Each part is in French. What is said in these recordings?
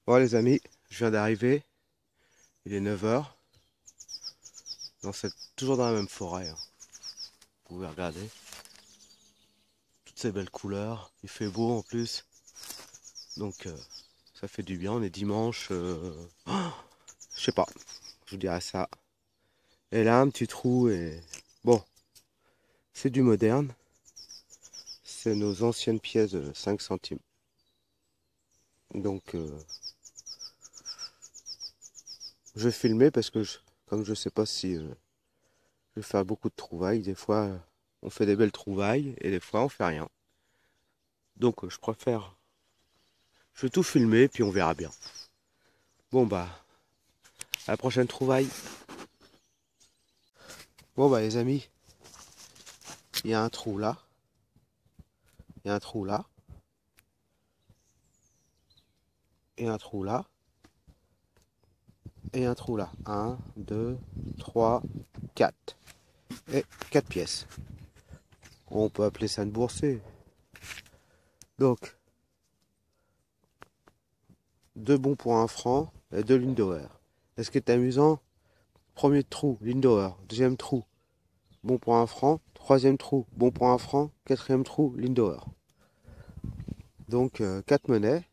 Bon les amis, je viens d'arriver, il est 9 h, toujours dans la même forêt, hein. Vous pouvez regarder, toutes ces belles couleurs, il fait beau en plus, donc ça fait du bien, on est dimanche, je sais pas, je vous dirais ça. Et là un petit trou et bon, c'est du moderne, c'est nos anciennes pièces de 5 centimes. Donc je vais filmer parce que comme je sais pas si je vais faire beaucoup de trouvailles, des fois on fait des belles trouvailles et des fois on fait rien. Donc je vais tout filmer puis on verra bien. Bon bah, à la prochaine trouvaille. Bon bah les amis, il y a un trou là, il y a un trou là, et un trou là, et un trou là. Un, 2, 3, 4. Et 4 pièces. On peut appeler ça une boursée. Donc, 2 bons pour 1 franc et 2 lignes d'horaire. Et ce qui est amusant, premier trou, ligne d'horaire. Deuxième trou, bon pour 1 franc. Troisième trou, bon pour 1 franc. Quatrième trou, ligne d'horaire. Donc 4 monnaies.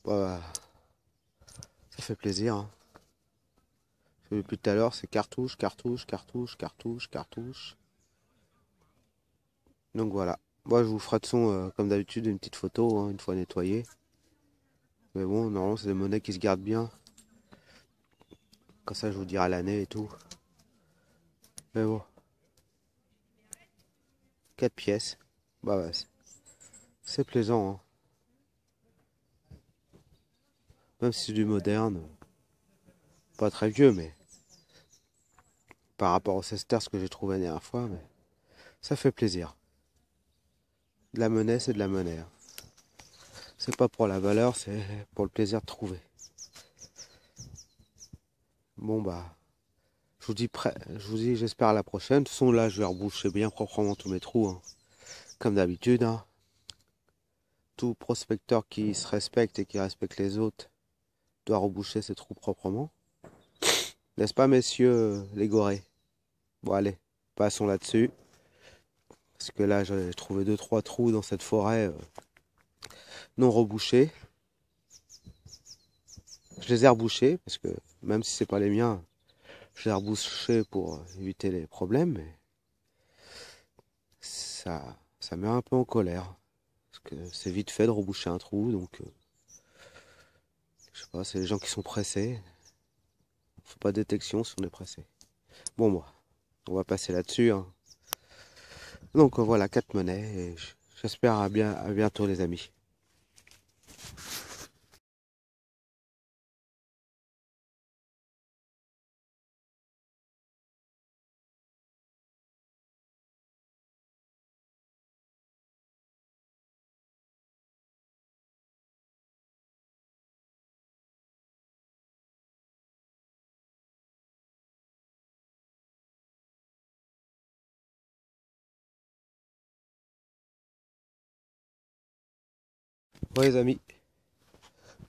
Bah, ça fait plaisir, hein. Depuis tout à l'heure, c'est cartouche, cartouche, cartouche, cartouche, cartouche. Donc voilà. Moi, je vous ferai de son, comme d'habitude, une petite photo, hein, une fois nettoyée. Mais bon, normalement, c'est des monnaies qui se gardent bien. Comme ça, je vous dirai l'année et tout. Mais bon, 4 pièces. Bah ouais, c'est plaisant, hein. Même si c'est du moderne. Pas très vieux, mais par rapport au sesterces que j'ai trouvé la dernière fois, mais ça fait plaisir. De la monnaie, c'est de la monnaie, hein. C'est pas pour la valeur, c'est pour le plaisir de trouver. Bon bah, je vous dis, j'espère à la prochaine. De toute façon, là, je vais reboucher bien proprement tous mes trous, hein. Comme d'habitude, hein. Tout prospecteur qui se respecte et qui respecte les autres doit reboucher ses trous proprement. N'est-ce pas, messieurs les gorées? Bon, allez, passons là-dessus. Parce que là, j'ai trouvé 2 3 trous dans cette forêt non rebouchés. Je les ai rebouchés, parce que même si c'est pas les miens, je les ai rebouchés pour éviter les problèmes. Mais ça me met un peu en colère. Parce que c'est vite fait de reboucher un trou, donc je sais pas, c'est les gens qui sont pressés. On fait pas de détection si on est pressé. Bon, moi, on va passer là-dessus, hein. Donc voilà, 4 monnaies, et j'espère à bientôt les amis. Bon les amis,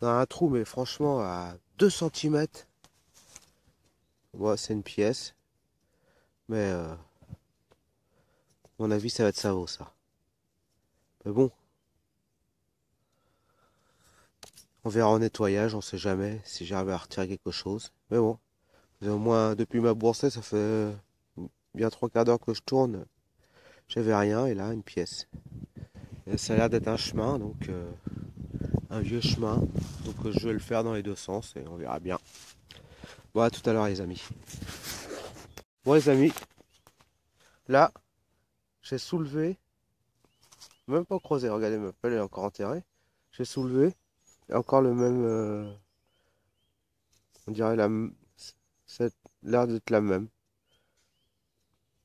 dans un trou, mais franchement à 2 centimètres, ouais, c'est une pièce, mais à mon avis ça va être ça vaut ça. Mais bon, on verra en nettoyage, on sait jamais si j'arrive à retirer quelque chose. Mais bon, au moins depuis ma boursée, ça fait bien 3 quarts d'heure que je tourne, j'avais rien, et là une pièce. Et ça a l'air d'être un chemin, donc un vieux chemin, donc je vais le faire dans les deux sens et on verra bien. Bon, à tout à l'heure les amis. Bon les amis, là, j'ai soulevé, même pas creusé, regardez, ma pelle est encore enterrée. J'ai soulevé, et encore le même, on dirait c'est l'air d'être la même.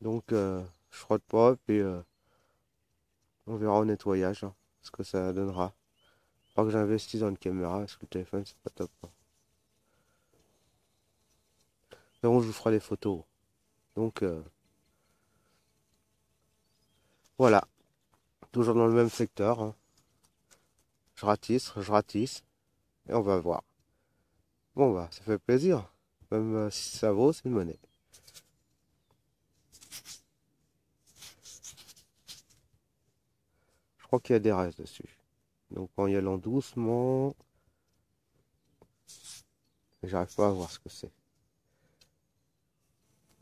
Donc, je frotte pas, puis on verra au nettoyage, hein, ce que ça donnera. Pas que j'investisse dans une caméra, parce que le téléphone, c'est pas top, hein. Mais bon, je vous ferai des photos. Donc, voilà, toujours dans le même secteur, hein. Je ratisse, je ratisse. et on va voir. Bon bah ça fait plaisir. Même si ça vaut, c'est une monnaie. Je crois qu'il y a des restes dessus. Donc en y allant doucement, j'arrive pas à voir ce que c'est.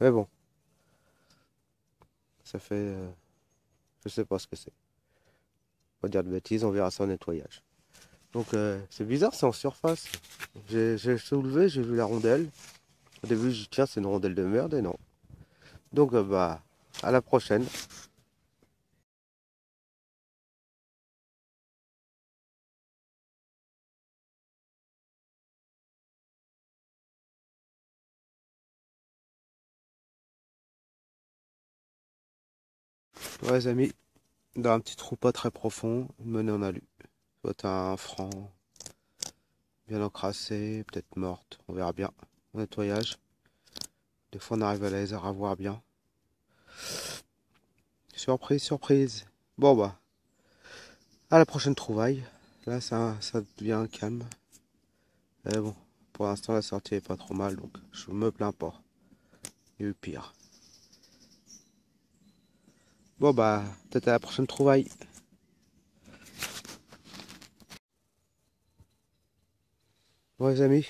Mais bon, ça fait... je sais pas ce que c'est. Pas dire de bêtises, on verra ça au nettoyage. Donc c'est bizarre, c'est en surface. J'ai soulevé, j'ai vu la rondelle. Au début, je dis tiens, c'est une rondelle de merde, et non. Donc bah, à la prochaine. Ouais, les amis, dans un petit trou pas très profond, une monnaie en alu. Soit un franc, bien encrassé, peut-être morte, on verra bien. Au nettoyage. Des fois, on arrive à les avoir bien. Surprise, surprise. Bon bah, à la prochaine trouvaille. Là, ça devient calme. Mais bon, pour l'instant, la sortie est pas trop mal, donc je me plains pas. Il y a eu pire. Bon bah, peut-être à la prochaine trouvaille. Bon les amis,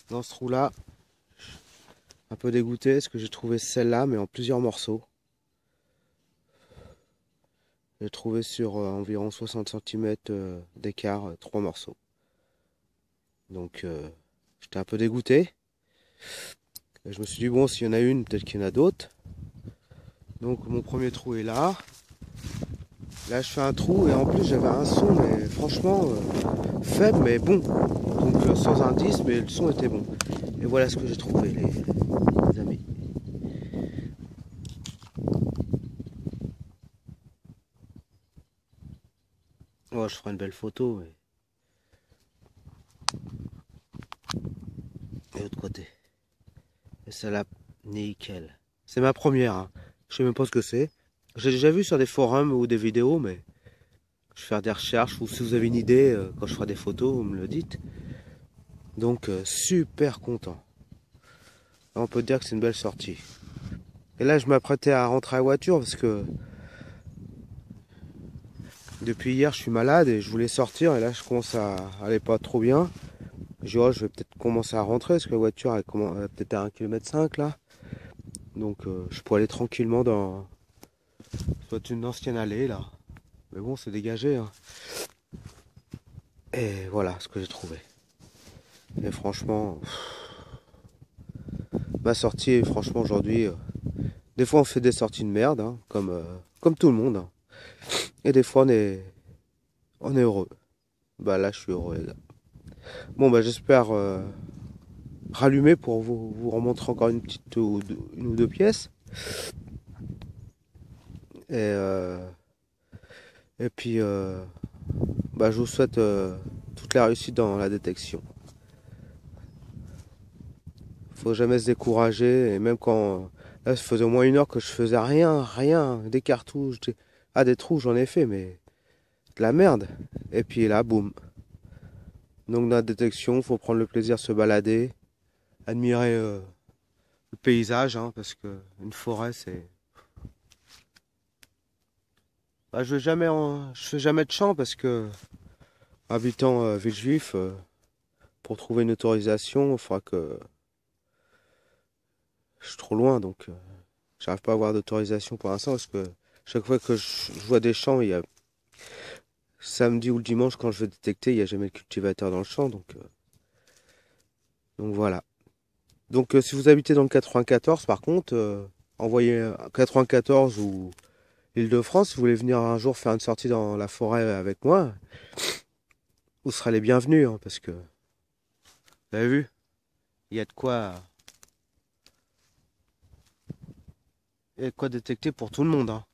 dans ce trou-là, un peu dégoûté parce que j'ai trouvé celle-là, mais en plusieurs morceaux. J'ai trouvé sur environ 60 cm d'écart, 3 morceaux. Donc j'étais un peu dégoûté. Et je me suis dit, bon, s'il y en a une, peut-être qu'il y en a d'autres. Donc mon premier trou est là. Là, je fais un trou et en plus, j'avais un son, mais franchement, faible, mais bon. Donc sans indice, mais le son était bon. Et voilà ce que j'ai trouvé, les amis. Oh, je ferai une belle photo. Et l'autre côté. Et celle-là, nickel. C'est ma première. Hein. Je sais même pas ce que c'est. J'ai déjà vu sur des forums ou des vidéos, mais je vais faire des recherches. Ou si vous avez une idée, quand je ferai des photos, vous me le dites. Donc, super content. Là, on peut dire que c'est une belle sortie. Et là, je m'apprêtais à rentrer à la voiture parce que depuis hier, je suis malade et je voulais sortir. Et là, je commence à aller pas trop bien. Je dis, oh, je vais peut-être commencer à rentrer parce que la voiture, elle est peut-être à 1,5 km là. Donc, je pourrais aller tranquillement dans soit une ancienne allée là. Mais bon, c'est dégagé. Hein. Et voilà ce que j'ai trouvé. Et franchement, ma sortie, franchement, aujourd'hui, des fois on fait des sorties de merde, hein, comme tout le monde. Hein. Et des fois on est heureux. Bah là, je suis heureux, les gars. Bon, bah j'espère rallumer pour vous remontrer encore une ou deux pièces. Et, et puis, bah, je vous souhaite toute la réussite dans la détection. Faut jamais se décourager. Et même quand là, ça faisait au moins 1 heure que je faisais rien, des cartouches, des trous, j'en ai fait, mais de la merde. Et puis là, boum. Donc dans la détection, faut prendre le plaisir de se balader, admirer le paysage, hein, parce que une forêt, c'est. Bah, je fais jamais de champ parce que habitant Villejuif, pour trouver une autorisation, il faudra que je suis trop loin, donc j'arrive pas à avoir d'autorisation pour l'instant parce que chaque fois que je vois des champs, il y a samedi ou le dimanche quand je veux détecter, il n'y a jamais le cultivateur dans le champ, donc voilà. Donc si vous habitez dans le 94, par contre, envoyez 94 ou Île-de-France, si vous voulez venir un jour faire une sortie dans la forêt avec moi, vous serez les bienvenus, hein, parce que vous avez vu, il y a de quoi détecter pour tout le monde. Hein.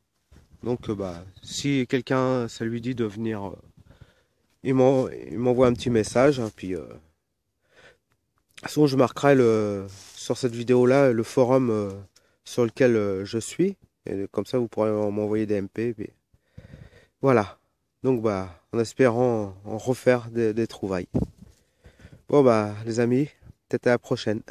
Donc bah si quelqu'un ça lui dit de venir, il m'envoie un petit message, hein, puis de toute façon je marquerai sur cette vidéo là le forum sur lequel je suis. Et comme ça vous pourrez m'envoyer des MP. Puis voilà. Donc bah en espérant en refaire des trouvailles. Bon bah les amis, peut-être à la prochaine.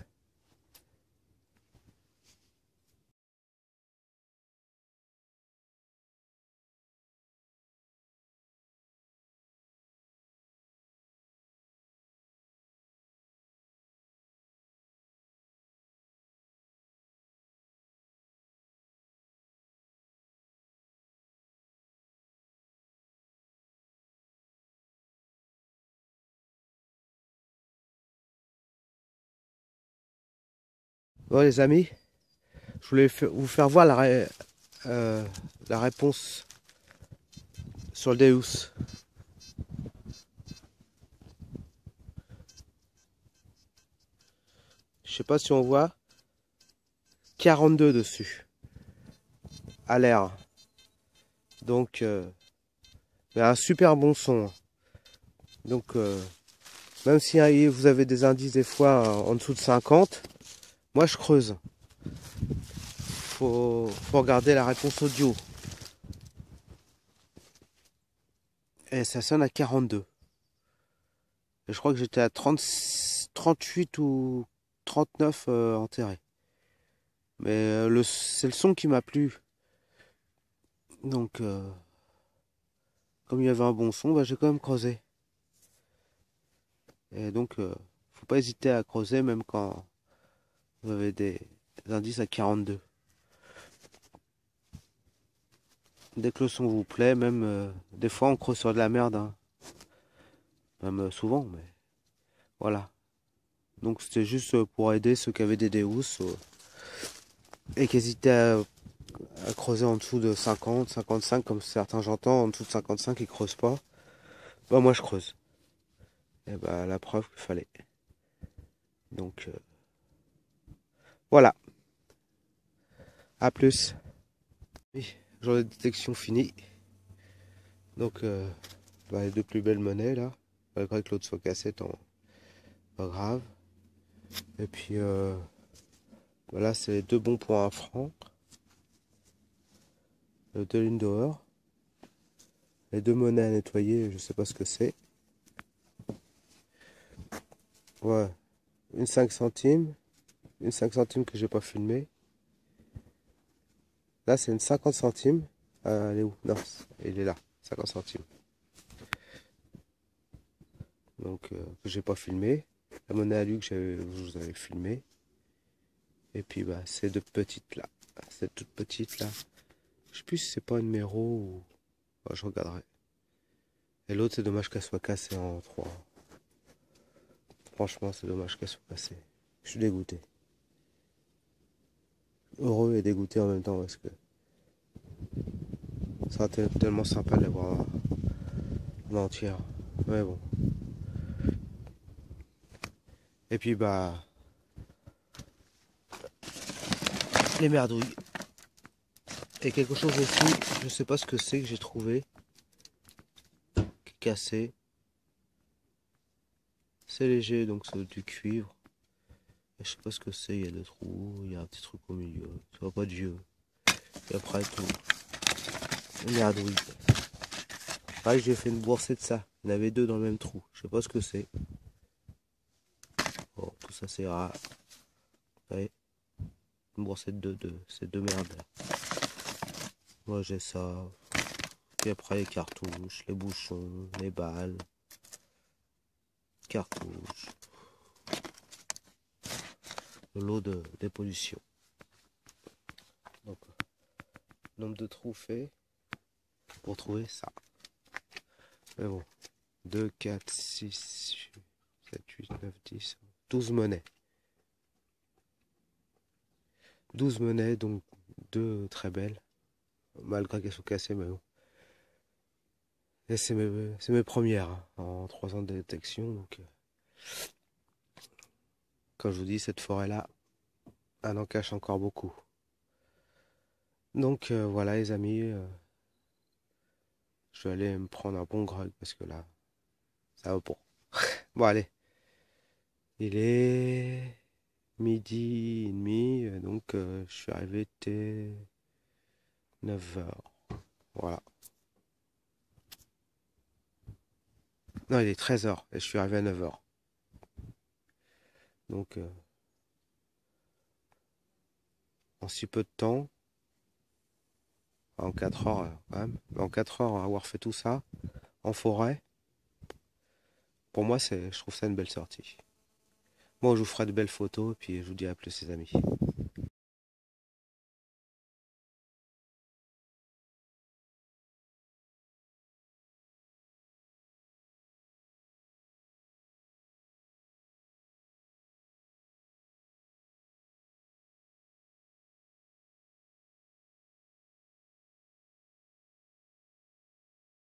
Bon les amis, je voulais vous faire voir la réponse sur le Deus. Je sais pas si on voit 42 dessus, à l'air. Donc, mais un super bon son. Donc, même si vous avez des indices des fois en dessous de 50, moi je creuse. Faut regarder la réponse audio. Et ça sonne à 42. Et je crois que j'étais à 30, 38 ou 39 enterré. Mais c'est le son qui m'a plu. Donc, comme il y avait un bon son, bah, j'ai quand même creusé. Et donc, faut pas hésiter à creuser même quand vous avez des indices à 42. Dès que le son vous plaît, même des fois on creuse sur de la merde, hein. Même souvent, mais voilà. Donc c'était juste pour aider ceux qui avaient des Deus et qui hésitaient à creuser en dessous de 50, 55, comme certains j'entends, en dessous de 55 ils creusent pas. Bah moi je creuse. Et bah la preuve qu'il fallait. Donc voilà, à plus. Oui, journée de détection finie. Donc bah, les deux plus belles monnaies là, malgré que l'autre soit cassé, tant pas grave. Et puis voilà, c'est les deux bons pour un franc. Deux lignes dehors. Les deux monnaies à nettoyer, je sais pas ce que c'est. Ouais, une 5 centimes. Une 5 centimes que j'ai pas filmé. Là, c'est une 50 centimes. Ah, elle est où? Non, il est là. 50 centimes. Donc, que j'ai pas filmé. La monnaie à lui que je vous avais filmé. Et puis, bah, ces deux petites là. Cette toute petite là. Je sais plus si c'est pas un numéro ou. Bah, je regarderai. Et l'autre, c'est dommage qu'elle soit cassée en trois. Franchement, c'est dommage qu'elle soit cassée. Je suis dégoûté. Heureux et dégoûté en même temps parce que ça aurait été tellement sympa de l'avoir en entière. Mais bon. Et puis bah, les merdouilles. Et quelque chose aussi, je sais pas ce que c'est que j'ai trouvé, qui est cassé. C'est léger, donc c'est du cuivre. Et je sais pas ce que c'est, il y a deux trous, il y a un petit truc au milieu. Ça va pas de vieux. Et après tout, les merdouilles. Pareil, j'ai fait une boursée de ça. Il y en avait deux dans le même trou. Je sais pas ce que c'est. Bon, tout ça c'est rare. Vous voyez, une boursée de ces deux merdes là. Moi j'ai ça. Puis après les cartouches, les bouchons, les balles, cartouches, le lot de dépollution. Donc, nombre de trous fait pour trouver ça. Mais bon, 2, 4, 6, 7, 8, 9, 10, 12 monnaies. 12 monnaies, donc deux très belles, malgré qu'elles soient cassées, mais bon. Et c'est mes premières hein, en 3 ans de détection, donc quand je vous dis cette forêt-là, elle en cache encore beaucoup. Donc voilà les amis, je vais aller me prendre un bon grog parce que là, ça va pour. Bon allez, il est midi et demi, donc je suis arrivé dès 9 heures. Voilà. Non, il est 13 heures et je suis arrivé à 9 heures. Donc en si peu de temps, en 4 heures quand même, mais en 4 heures avoir fait tout ça en forêt, pour moi je trouve ça une belle sortie. Moi je vous ferai de belles photos et puis je vous dis à plus les amis.